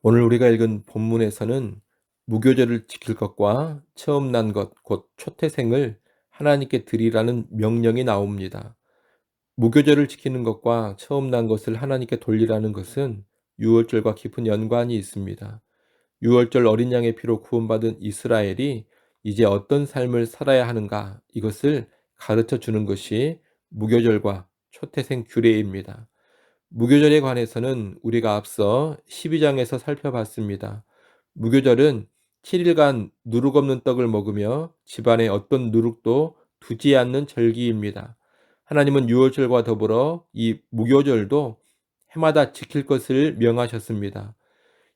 오늘 우리가 읽은 본문에서는 무교절을 지킬 것과 처음 난 것, 곧 초태생을 하나님께 드리라는 명령이 나옵니다. 무교절을 지키는 것과 처음 난 것을 하나님께 돌리라는 것은 유월절과 깊은 연관이 있습니다. 유월절 어린 양의 피로 구원받은 이스라엘이 이제 어떤 삶을 살아야 하는가, 이것을 가르쳐 주는 것이 무교절과 초태생 규례입니다. 무교절에 관해서는 우리가 앞서 12장에서 살펴봤습니다. 무교절은 7일간 누룩 없는 떡을 먹으며 집안에 어떤 누룩도 두지 않는 절기입니다. 하나님은 유월절과 더불어 이 무교절도 해마다 지킬 것을 명하셨습니다.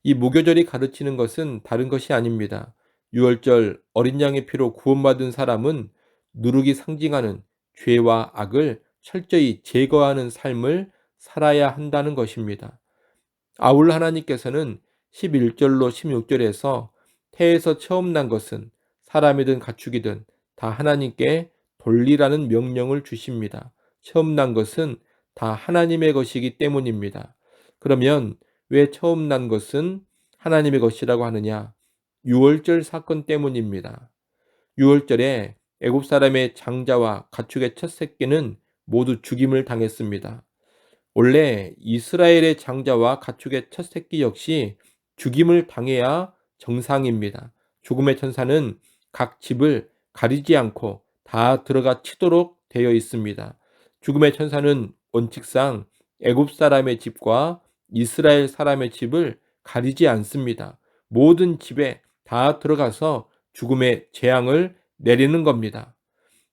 이 무교절이 가르치는 것은 다른 것이 아닙니다. 유월절 어린 양의 피로 구원받은 사람은 누룩이 상징하는 죄와 악을 철저히 제거하는 삶을 살아야 한다는 것입니다. 아울 하나님께서는 11절로 16절에서 태에서 처음 난 것은 사람이든 가축이든 다 하나님께 돌리라는 명령을 주십니다. 처음 난 것은 다 하나님의 것이기 때문입니다. 그러면 왜 처음 난 것은 하나님의 것이라고 하느냐? 유월절 사건 때문입니다. 유월절에 애굽 사람의 장자와 가축의 첫 새끼는 모두 죽임을 당했습니다. 원래 이스라엘의 장자와 가축의 첫 새끼 역시 죽임을 당해야 정상입니다. 죽음의 천사는 각 집을 가리지 않고 다 들어가 치도록 되어 있습니다. 죽음의 천사는 원칙상 애굽 사람의 집과 이스라엘 사람의 집을 가리지 않습니다. 모든 집에 다 들어가서 죽음의 재앙을 내리는 겁니다.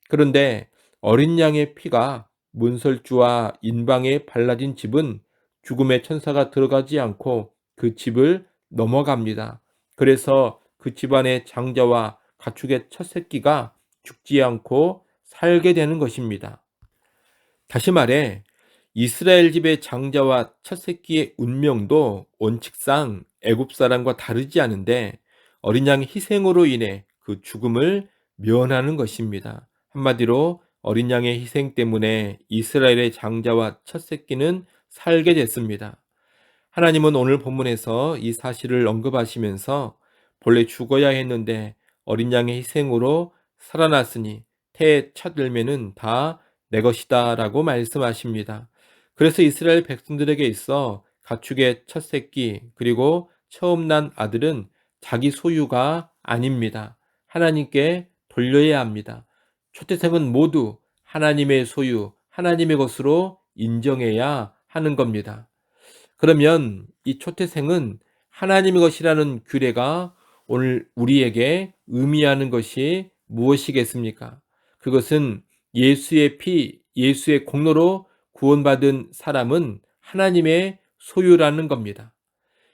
그런데 어린 양의 피가 문설주와 인방에 발라진 집은 죽음의 천사가 들어가지 않고 그 집을 넘어갑니다. 그래서 그 집안의 장자와 가축의 첫 새끼가 죽지 않고 살게 되는 것입니다. 다시 말해 이스라엘 집의 장자와 첫 새끼의 운명도 원칙상 애굽 사람과 다르지 않은데 어린 양의 희생으로 인해 그 죽음을 면하는 것입니다. 한마디로 어린 양의 희생 때문에 이스라엘의 장자와 첫 새끼는 살게 됐습니다. 하나님은 오늘 본문에서 이 사실을 언급하시면서 본래 죽어야 했는데 어린 양의 희생으로 살아났으니 태의 첫 열매는 다 내 것이다 라고 말씀하십니다. 그래서 이스라엘 백성들에게 있어 가축의 첫 새끼 그리고 처음 난 아들은 자기 소유가 아닙니다. 하나님께 돌려야 합니다. 초태생은 모두 하나님의 소유, 하나님의 것으로 인정해야 하는 겁니다. 그러면 이 초태생은 하나님의 것이라는 규례가 오늘 우리에게 의미하는 것이 무엇이겠습니까? 그것은 예수의 피, 예수의 공로로 구원받은 사람은 하나님의 소유라는 겁니다.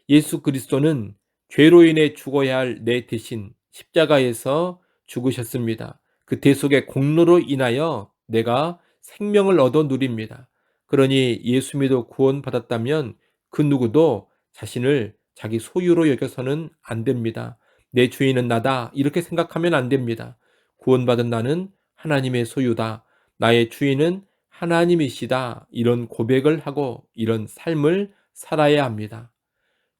예수 그리스도는 죄로 인해 죽어야 할 내 대신 십자가에서 죽으셨습니다. 그 대속의 공로로 인하여 내가 생명을 얻어 누립니다. 그러니 예수 믿어 구원받았다면 그 누구도 자신을 자기 소유로 여겨서는 안 됩니다. 내 주인은 나다 이렇게 생각하면 안 됩니다. 구원받은 나는 하나님의 소유다. 나의 주인은 하나님이시다. 이런 고백을 하고 이런 삶을 살아야 합니다.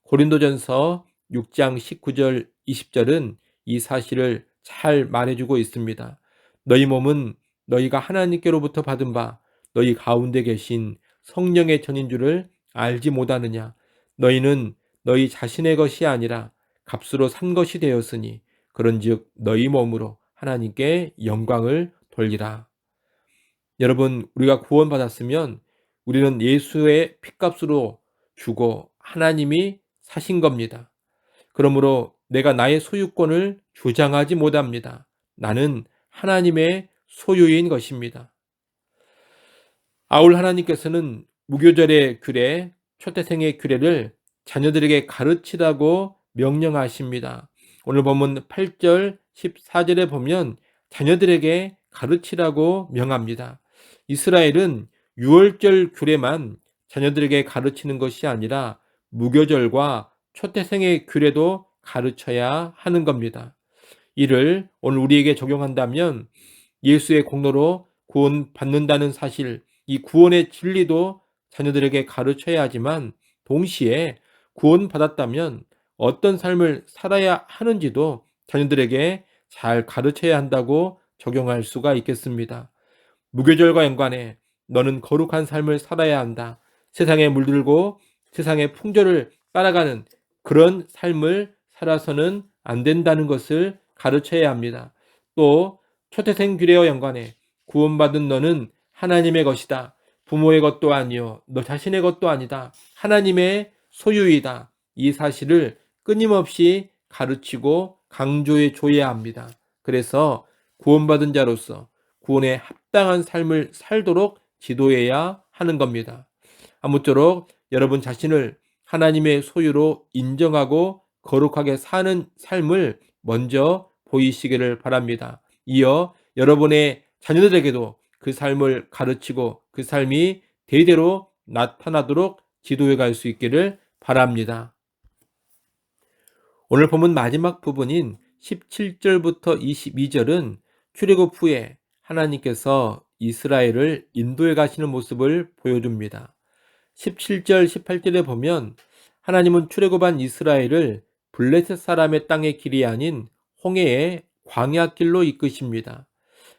고린도전서 6장 19절 20절은 이 사실을 잘 말해주고 있습니다. 너희 몸은 너희가 하나님께로부터 받은 바 너희 가운데 계신 성령의 전인 줄을 알지 못하느냐. 너희는 너희 자신의 것이 아니라 값으로 산 것이 되었으니 그런즉 너희 몸으로 하나님께 영광을 돌리라. 여러분, 우리가 구원받았으면 우리는 예수의 핏값으로 주고 하나님이 사신 겁니다. 그러므로 내가 나의 소유권을 주장하지 못합니다. 나는 하나님의 소유인 것입니다. 아울 하나님께서는 무교절의 규례, 초태생의 규례를 자녀들에게 가르치라고 명령하십니다. 오늘 본문 8절, 14절에 보면 자녀들에게 가르치라고 명합니다. 이스라엘은 유월절 규례만 자녀들에게 가르치는 것이 아니라 무교절과 초태생의 규례도 가르쳐야 하는 겁니다. 이를 오늘 우리에게 적용한다면 예수의 공로로 구원받는다는 사실, 이 구원의 진리도 자녀들에게 가르쳐야 하지만 동시에 구원받았다면 어떤 삶을 살아야 하는지도 자녀들에게 잘 가르쳐야 한다고 적용할 수가 있겠습니다. 무교절과 연관해 너는 거룩한 삶을 살아야 한다. 세상에 물들고 세상의 풍조를 따라가는 그런 삶을 살아서는 안 된다는 것을 가르쳐야 합니다. 또 초태생 규례와 연관해 구원받은 너는 하나님의 것이다. 부모의 것도 아니요 너 자신의 것도 아니다. 하나님의 소유이다. 이 사실을 끊임없이 가르치고 강조해 줘야 합니다. 그래서 구원받은 자로서 구원에 합당한 삶을 살도록 지도해야 하는 겁니다. 아무쪼록 여러분 자신을 하나님의 소유로 인정하고 거룩하게 사는 삶을 먼저 보이시기를 바랍니다. 이어 여러분의 자녀들에게도 그 삶을 가르치고 그 삶이 대대로 나타나도록 지도해 갈 수 있기를 바랍니다. 오늘 본문 마지막 부분인 17절부터 22절은 출애굽 후에 하나님께서 이스라엘을 인도해 가시는 모습을 보여줍니다. 17절, 18절에 보면 하나님은 출애굽한 이스라엘을 블레셋 사람의 땅의 길이 아닌 홍해의 광야길로 이끄십니다.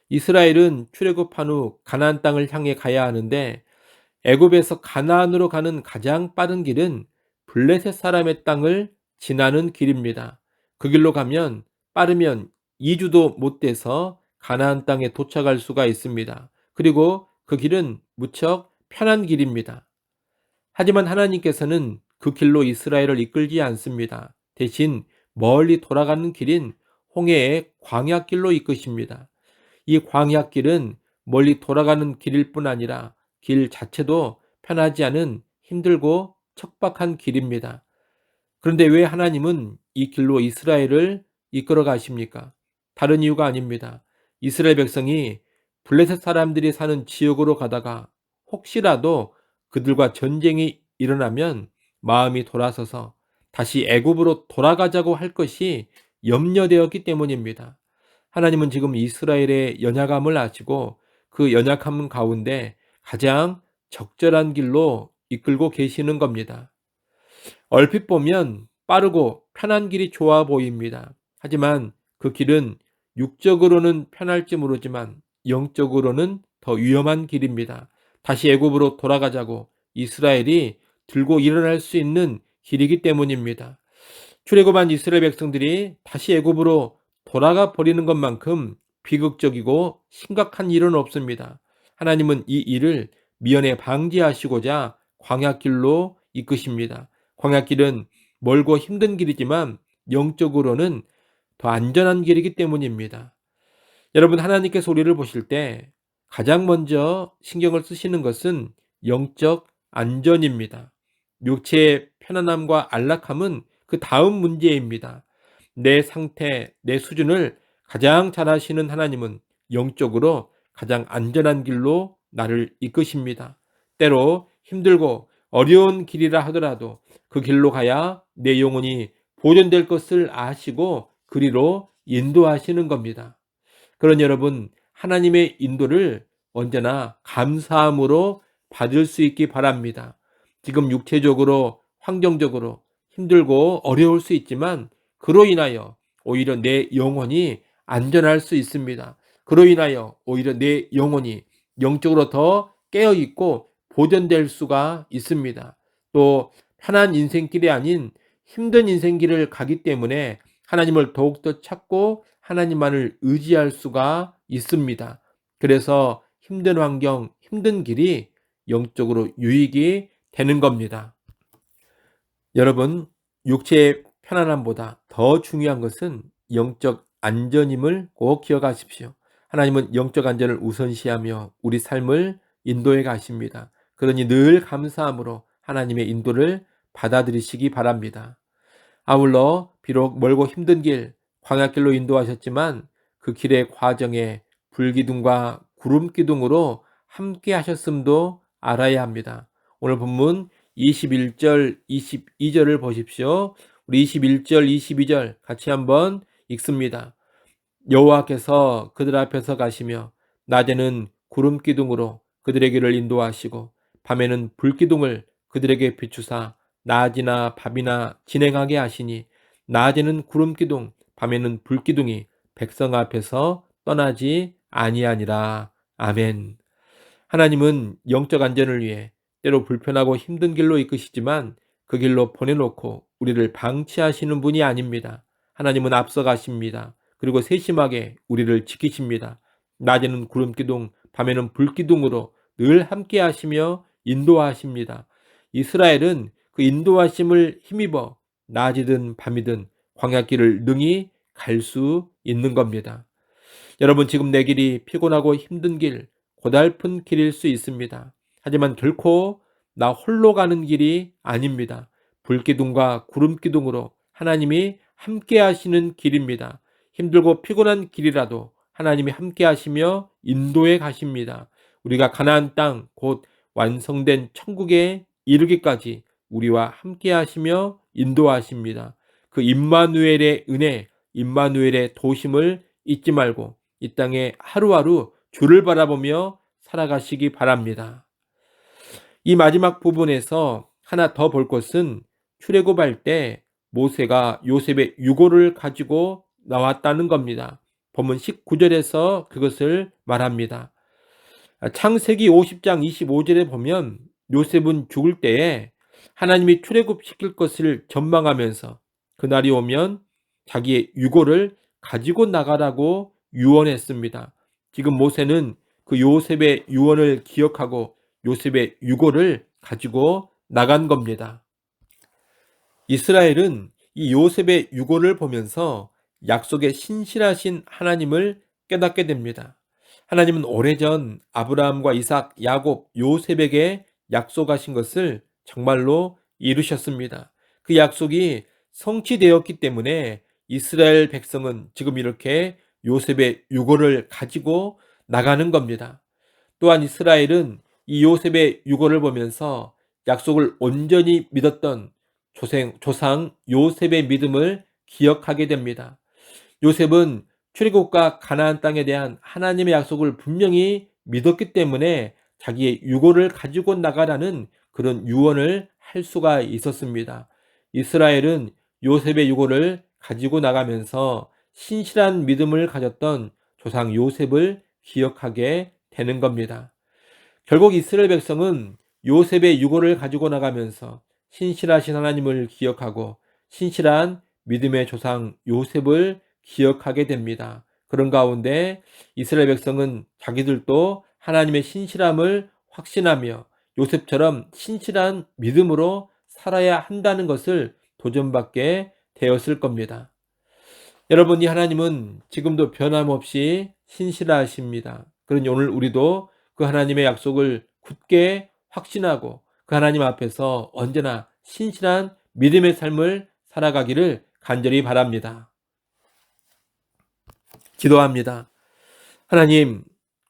이스라엘은 출애굽한 후 가나안 땅을 향해 가야 하는데 애굽에서 가나안으로 가는 가장 빠른 길은 블레셋 사람의 땅을 지나는 길입니다. 그 길로 가면 빠르면 2주도 못 돼서 가나안 땅에 도착할 수가 있습니다. 그리고 그 길은 무척 편한 길입니다. 하지만 하나님께서는 그 길로 이스라엘을 이끌지 않습니다. 대신 멀리 돌아가는 길인 홍해의 광야길로 이끄십니다. 이 광야길은 멀리 돌아가는 길일 뿐 아니라 길 자체도 편하지 않은 힘들고 척박한 길입니다. 그런데 왜 하나님은 이 길로 이스라엘을 이끌어 가십니까? 다른 이유가 아닙니다. 이스라엘 백성이 블레셋 사람들이 사는 지역으로 가다가 혹시라도 그들과 전쟁이 일어나면 마음이 돌아서서 다시 애굽으로 돌아가자고 할 것이 염려되었기 때문입니다. 하나님은 지금 이스라엘의 연약함을 아시고 그 연약함 가운데 가장 적절한 길로 이끌고 계시는 겁니다. 얼핏 보면 빠르고 편한 길이 좋아 보입니다. 하지만 그 길은 육적으로는 편할지 모르지만 영적으로는 더 위험한 길입니다. 다시 애굽으로 돌아가자고 이스라엘이 들고 일어날 수 있는 길이기 때문입니다. 출애굽한 이스라엘 백성들이 다시 애굽으로 돌아가 버리는 것만큼 비극적이고 심각한 일은 없습니다. 하나님은 이 일을 미연에 방지하시고자 광야길로 이끄십니다. 광야길은 멀고 힘든 길이지만 영적으로는 더 안전한 길이기 때문입니다. 여러분 하나님께서 우리를 보실 때 가장 먼저 신경을 쓰시는 것은 영적 안전입니다. 육체의 편안함과 안락함은 그 다음 문제입니다. 내 상태, 내 수준을 가장 잘 아시는 하나님은 영적으로 가장 안전한 길로 나를 이끄십니다. 때로 힘들고 어려운 길이라 하더라도 그 길로 가야 내 영혼이 보존될 것을 아시고 그리로 인도하시는 겁니다. 그런 여러분, 하나님의 인도를 언제나 감사함으로 받을 수 있기 바랍니다. 지금 육체적으로, 환경적으로 힘들고 어려울 수 있지만 그로 인하여 오히려 내 영혼이 안전할 수 있습니다. 그로 인하여 오히려 내 영혼이 영적으로 더 깨어있고 보존될 수가 있습니다. 또 편한 인생길이 아닌 힘든 인생길을 가기 때문에 하나님을 더욱더 찾고 하나님만을 의지할 수가 있습니다. 그래서 힘든 환경, 힘든 길이 영적으로 유익이 되는 겁니다. 여러분, 육체의 편안함보다 더 중요한 것은 영적 안전임을 꼭 기억하십시오. 하나님은 영적 안전을 우선시하며 우리 삶을 인도해 가십니다. 그러니 늘 감사함으로 하나님의 인도를 받아들이시기 바랍니다. 아울러 비록 멀고 힘든 길, 광야길로 인도하셨지만 그 길의 과정에 불기둥과 구름기둥으로 함께 하셨음도 알아야 합니다. 오늘 본문 21절, 22절을 보십시오. 우리 21절, 22절 같이 한번 읽습니다. 여호와께서 그들 앞에서 가시며 낮에는 구름기둥으로 그들의 길을 인도하시고 밤에는 불기둥을 그들에게 비추사 낮이나 밤이나 진행하게 하시니 낮에는 구름기둥, 밤에는 불기둥이 백성 앞에서 떠나지 아니하니라. 아멘. 하나님은 영적 안전을 위해 때로 불편하고 힘든 길로 이끄시지만 그 길로 보내놓고 우리를 방치하시는 분이 아닙니다. 하나님은 앞서가십니다. 그리고 세심하게 우리를 지키십니다. 낮에는 구름기둥, 밤에는 불기둥으로 늘 함께 하시며 인도하십니다. 이스라엘은 그 인도하심을 힘입어 낮이든 밤이든 광야길을 능히 갈 수 있는 겁니다. 여러분, 지금 내 길이 피곤하고 힘든 길, 고달픈 길일 수 있습니다. 하지만 결코 나 홀로 가는 길이 아닙니다. 불기둥과 구름기둥으로 하나님이 함께 하시는 길입니다. 힘들고 피곤한 길이라도 하나님이 함께 하시며 인도해 가십니다. 우리가 가나안 땅, 곧 완성된 천국에 이르기까지 우리와 함께 하시며 인도하십니다. 그 임마누엘의 은혜, 임마누엘의 도심을 잊지 말고 이 땅에 하루하루 주를 바라보며 살아가시기 바랍니다. 이 마지막 부분에서 하나 더 볼 것은 출애굽할 때 모세가 요셉의 유고를 가지고 나왔다는 겁니다. 본문 19절에서 그것을 말합니다. 창세기 50장 25절에 보면 요셉은 죽을 때에 하나님이 출애굽시킬 것을 전망하면서 그날이 오면 자기의 유고를 가지고 나가라고 유언했습니다. 지금 모세는 그 요셉의 유언을 기억하고 요셉의 유고를 가지고 나간 겁니다. 이스라엘은 이 요셉의 유고를 보면서 약속의 신실하신 하나님을 깨닫게 됩니다. 하나님은 오래전 아브라함과 이삭, 야곱, 요셉에게 약속하신 것을 정말로 이루셨습니다. 그 약속이 성취되었기 때문에 이스라엘 백성은 지금 이렇게 요셉의 유고를 가지고 나가는 겁니다. 또한 이스라엘은 이 요셉의 유고를 보면서 약속을 온전히 믿었던 조상 요셉의 믿음을 기억하게 됩니다. 요셉은 출애굽과 가나안 땅에 대한 하나님의 약속을 분명히 믿었기 때문에 자기의 유고를 가지고 나가라는 그런 유언을 할 수가 있었습니다. 이스라엘은 요셉의 유고를 가지고 나가면서 신실한 믿음을 가졌던 조상 요셉을 기억하게 되는 겁니다. 결국 이스라엘 백성은 요셉의 유고를 가지고 나가면서 신실하신 하나님을 기억하고 신실한 믿음의 조상 요셉을 기억하게 됩니다. 그런 가운데 이스라엘 백성은 자기들도 하나님의 신실함을 확신하며 요셉처럼 신실한 믿음으로 살아야 한다는 것을 도전받게 되었을 겁니다. 여러분이 하나님은 지금도 변함없이 신실하십니다. 그러니 오늘 우리도 그 하나님의 약속을 굳게 확신하고 그 하나님 앞에서 언제나 신실한 믿음의 삶을 살아가기를 간절히 바랍니다. 기도합니다. 하나님,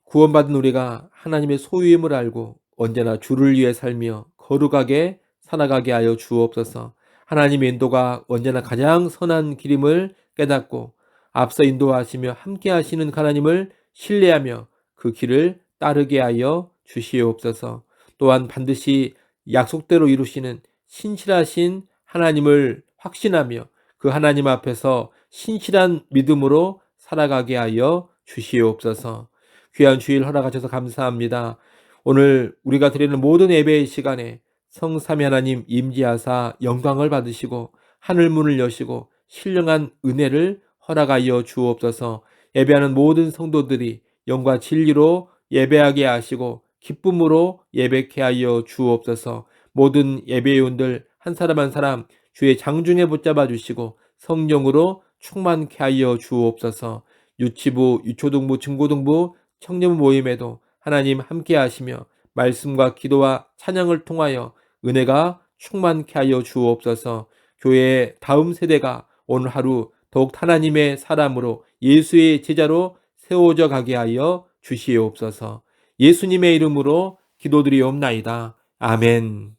구원받은 우리가 하나님의 소유임을 알고 언제나 주를 위해 살며 거룩하게 살아가게 하여 주옵소서. 하나님의 인도가 언제나 가장 선한 길임을 깨닫고 앞서 인도하시며 함께 하시는 하나님을 신뢰하며 그 길을 따르게 하여 주시옵소서. 또한 반드시 약속대로 이루시는 신실하신 하나님을 확신하며 그 하나님 앞에서 신실한 믿음으로 살아가게 하여 주시옵소서. 귀한 주일 허락하셔서 감사합니다. 오늘 우리가 드리는 모든 예배의 시간에 성삼위 하나님 임재하사 영광을 받으시고 하늘 문을 여시고 신령한 은혜를 허락하여 주옵소서. 예배하는 모든 성도들이 영과 진리로 예배하게 하시고 기쁨으로 예배케 하여 주옵소서. 모든 예배요원들 한 사람 한 사람 주의 장중에 붙잡아 주시고 성령으로 충만케 하여 주옵소서. 유치부, 유초등부, 중고등부, 청년 모임에도 하나님 함께 하시며 말씀과 기도와 찬양을 통하여 은혜가 충만케 하여 주옵소서. 교회의 다음 세대가 오늘 하루 더욱 하나님의 사람으로 예수의 제자로 세워져 가게 하여 주시옵소서. 예수님의 이름으로 기도드리옵나이다. 아멘.